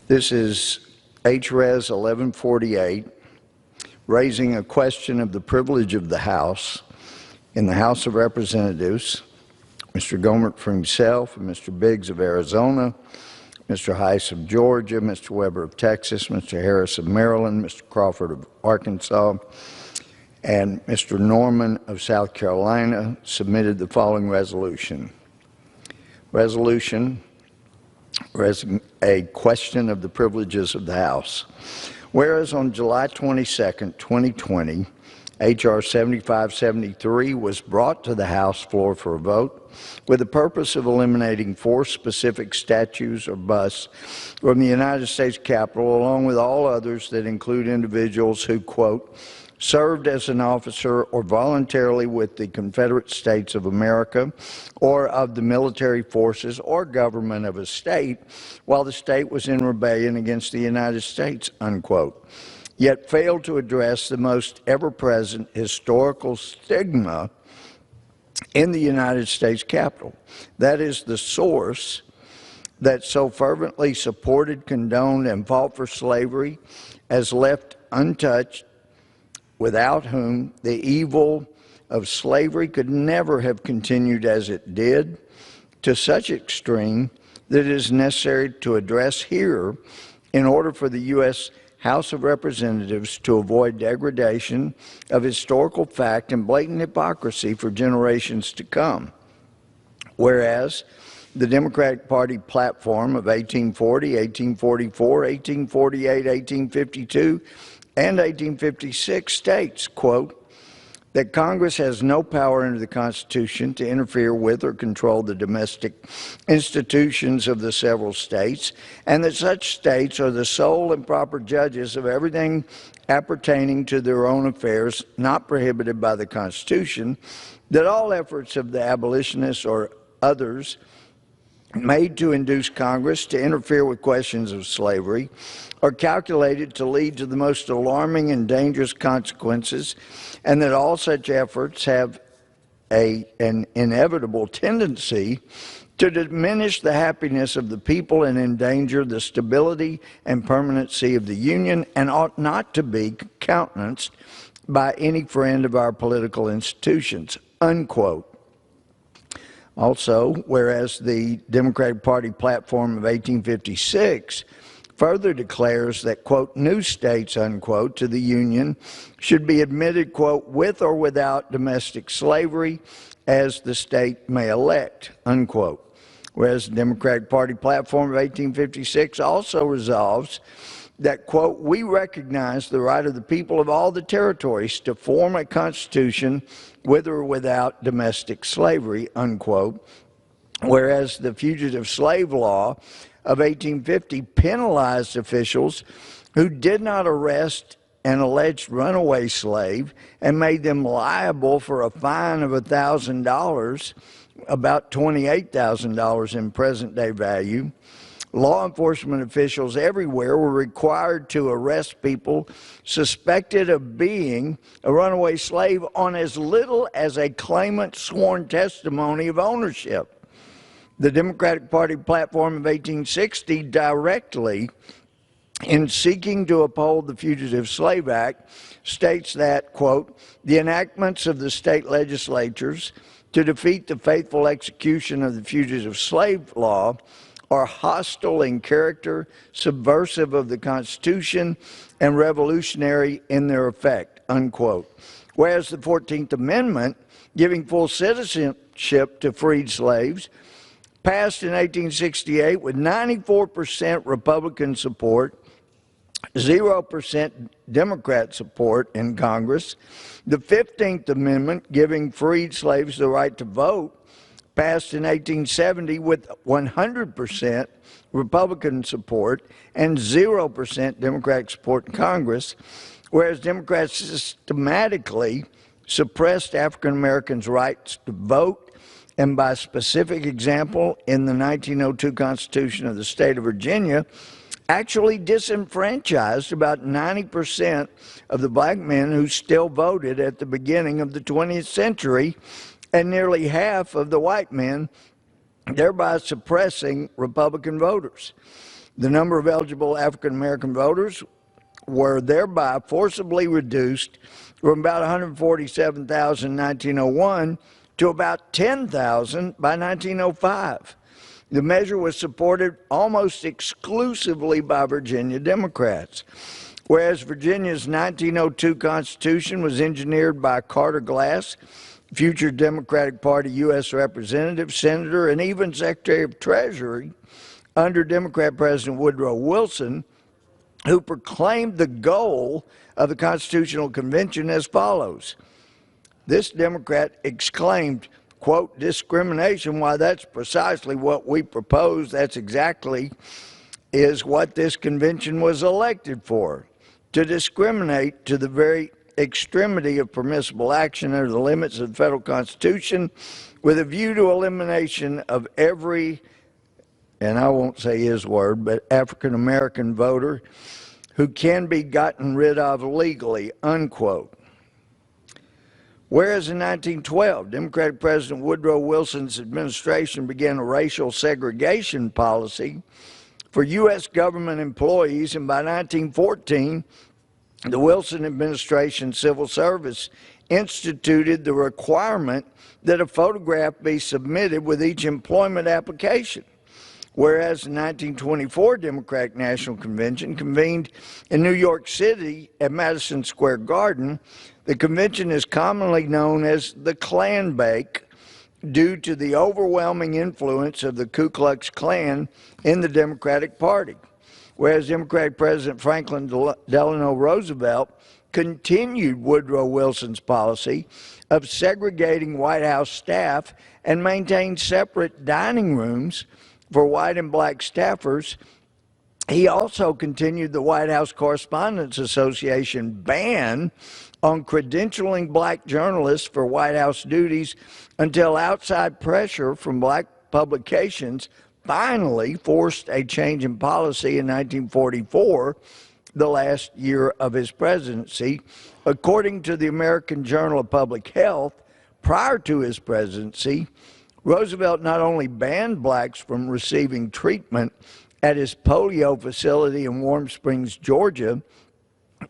This is H-Res 1148, raising a question of the privilege of the House. In the House of Representatives, Mr. Gohmert for himself, and Mr. Biggs of Arizona, Mr. Heiss of Georgia, Mr. Weber of Texas, Mr. Harris of Maryland, Mr. Crawford of Arkansas, and Mr. Norman of South Carolina submitted the following resolution. A question of the privileges of the House. Whereas on July 22, 2020, H.R. 7573 was brought to the House floor for a vote with the purpose of eliminating 4 specific statues or busts from the United States Capitol, along with all others that include individuals who, quote, served as an officer or voluntarily with the Confederate States of America or of the military forces or government of a state while the state was in rebellion against the United States, unquote, yet failed to address the most ever-present historical stigma in the United States Capitol. That is the source that so fervently supported, condoned, and fought for slavery as left untouched, without whom the evil of slavery could never have continued as it did, to such extreme that it is necessary to address here in order for the U.S. House of Representatives to avoid degradation of historical fact and blatant hypocrisy for generations to come. Whereas the Democratic Party platform of 1840, 1844, 1848, 1852, and 1856 states, quote, that Congress has no power under the Constitution to interfere with or control the domestic institutions of the several states, and that such states are the sole and proper judges of everything appertaining to their own affairs not prohibited by the Constitution, that all efforts of the abolitionists or others made to induce Congress to interfere with questions of slavery are calculated to lead to the most alarming and dangerous consequences, and that all such efforts have an inevitable tendency to diminish the happiness of the people and endanger the stability and permanency of the Union, and ought not to be countenanced by any friend of our political institutions, unquote. Also, whereas the Democratic Party platform of 1856 further declares that, quote, new states, unquote, to the Union should be admitted, quote, with or without domestic slavery as the state may elect, unquote. Whereas the Democratic Party platform of 1856 also resolves that, quote, we recognize the right of the people of all the territories to form a constitution with or without domestic slavery, unquote. Whereas the Fugitive Slave Law of 1850 penalized officials who did not arrest an alleged runaway slave and made them liable for a fine of $1,000, about $28,000 in present-day value. Law enforcement officials everywhere were required to arrest people suspected of being a runaway slave on as little as a claimant's sworn testimony of ownership. The Democratic Party platform of 1860 directly, in seeking to uphold the Fugitive Slave Act, states that, quote, the enactments of the state legislatures to defeat the faithful execution of the Fugitive Slave Law are hostile in character, subversive of the Constitution, and revolutionary in their effect, unquote. Whereas the 14th Amendment, giving full citizenship to freed slaves, passed in 1868 with 94% Republican support, 0% Democrat support in Congress. The 15th Amendment, giving freed slaves the right to vote, passed in 1870 with 100% Republican support and 0% Democratic support in Congress, whereas Democrats systematically suppressed African Americans' rights to vote, and by specific example, in the 1902 Constitution of the state of Virginia, actually disenfranchised about 90% of the black men who still voted at the beginning of the 20th century, and nearly half of the white men, thereby suppressing Republican voters. The number of eligible African American voters were thereby forcibly reduced from about 147,000 in 1901 to about 10,000 by 1905. The measure was supported almost exclusively by Virginia Democrats. Whereas Virginia's 1902 Constitution was engineered by Carter Glass, future Democratic Party U.S. Representative, Senator, and even Secretary of Treasury under Democrat President Woodrow Wilson, who proclaimed the goal of the Constitutional Convention as follows. This Democrat exclaimed, quote, discrimination, why that's precisely what we propose, that's exactly is what this convention was elected for, to discriminate to the very extremity of permissible action under the limits of the federal Constitution with a view to elimination of every, and I won't say his word, but African American voter who can be gotten rid of legally, unquote. Whereas in 1912, Democratic President Woodrow Wilson's administration began a racial segregation policy for U.S. government employees, and by 1914, the Wilson administration Civil Service instituted the requirement that a photograph be submitted with each employment application. Whereas the 1924 Democratic National Convention convened in New York City at Madison Square Garden, the convention is commonly known as the Klan Bake due to the overwhelming influence of the Ku Klux Klan in the Democratic Party. Whereas Democratic President Franklin Delano Roosevelt continued Woodrow Wilson's policy of segregating White House staff and maintained separate dining rooms for white and black staffers, he also continued the White House Correspondents Association ban on credentialing black journalists for White House duties until outside pressure from black publications finally forced a change in policy in 1944, the last year of his presidency. According to the American Journal of Public Health, prior to his presidency, Roosevelt not only banned blacks from receiving treatment at his polio facility in Warm Springs, Georgia,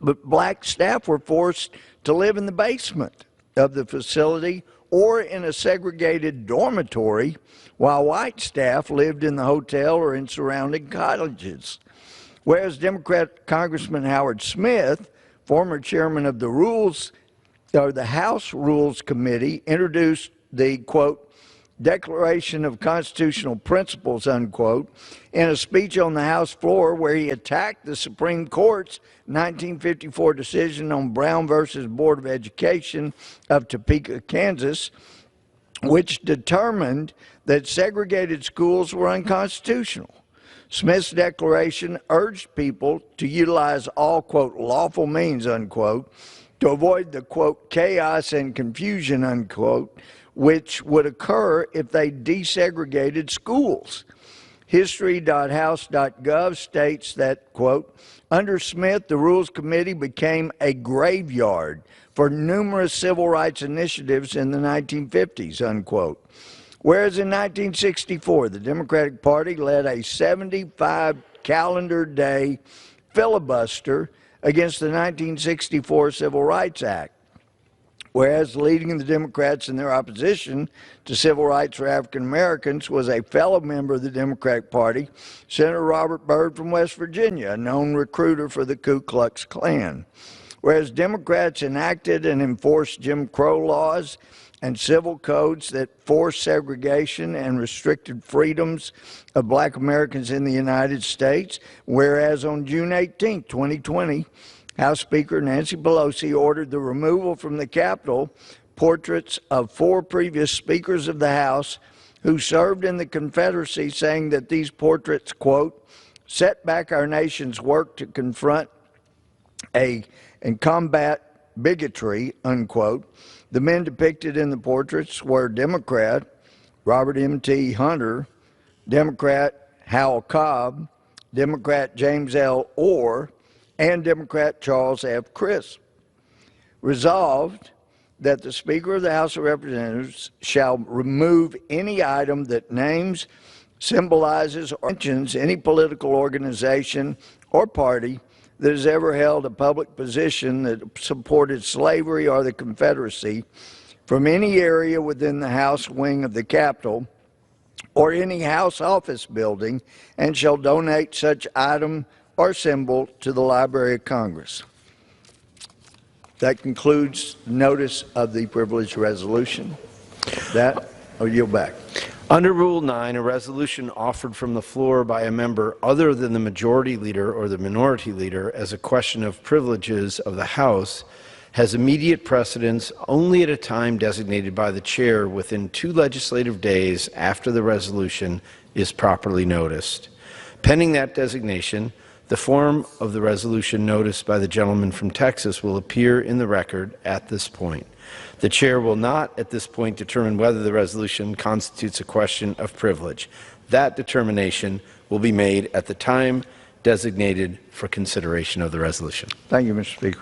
but black staff were forced to live in the basement of the facility or in a segregated dormitory, while white staff lived in the hotel or in surrounding cottages. Whereas Democrat Congressman Howard Smith, former chairman of the House Rules Committee, introduced the, quote, Declaration of Constitutional Principles, unquote, in a speech on the House floor where he attacked the Supreme Court's 1954 decision on Brown versus Board of Education of Topeka, Kansas, which determined that segregated schools were unconstitutional. Smith's declaration urged people to utilize all, quote, lawful means, unquote, to avoid the, quote, chaos and confusion, unquote, which would occur if they desegregated schools. History.house.gov states that, quote, under Smith, the Rules Committee became a graveyard for numerous civil rights initiatives in the 1950s, unquote. Whereas in 1964, the Democratic Party led a 75-calendar-day filibuster against the 1964 Civil Rights Act. Whereas leading the Democrats in their opposition to civil rights for African Americans was a fellow member of the Democratic Party, Senator Robert Byrd from West Virginia, a known recruiter for the Ku Klux Klan. Whereas Democrats enacted and enforced Jim Crow laws and civil codes that forced segregation and restricted freedoms of black Americans in the United States, whereas on June 18, 2020, House Speaker Nancy Pelosi ordered the removal from the Capitol portraits of 4 previous Speakers of the House who served in the Confederacy, saying that these portraits, quote, set back our nation's work to confront and combat bigotry, unquote. The men depicted in the portraits were Democrat Robert M.T. Hunter, Democrat Hal Cobb, Democrat James L. Orr, and Democrat Charles F. Crisp. Resolved that the Speaker of the House of Representatives shall remove any item that names symbolizes or mentions any political organization or party that has ever held a public position that supported slavery or the Confederacy from any area within the House wing of the Capitol or any House office building, and shall donate such item or symbol to the Library of Congress. That concludes notice of the privileged resolution. I'll yield back. Under Rule 9, a resolution offered from the floor by a member other than the majority leader or the minority leader as a question of privileges of the House has immediate precedence only at a time designated by the chair within 2 legislative days after the resolution is properly noticed. Pending that designation, the form of the resolution noticed by the gentleman from Texas will appear in the record at this point. The chair will not at this point determine whether the resolution constitutes a question of privilege. That determination will be made at the time designated for consideration of the resolution. Thank you, Mr. Speaker.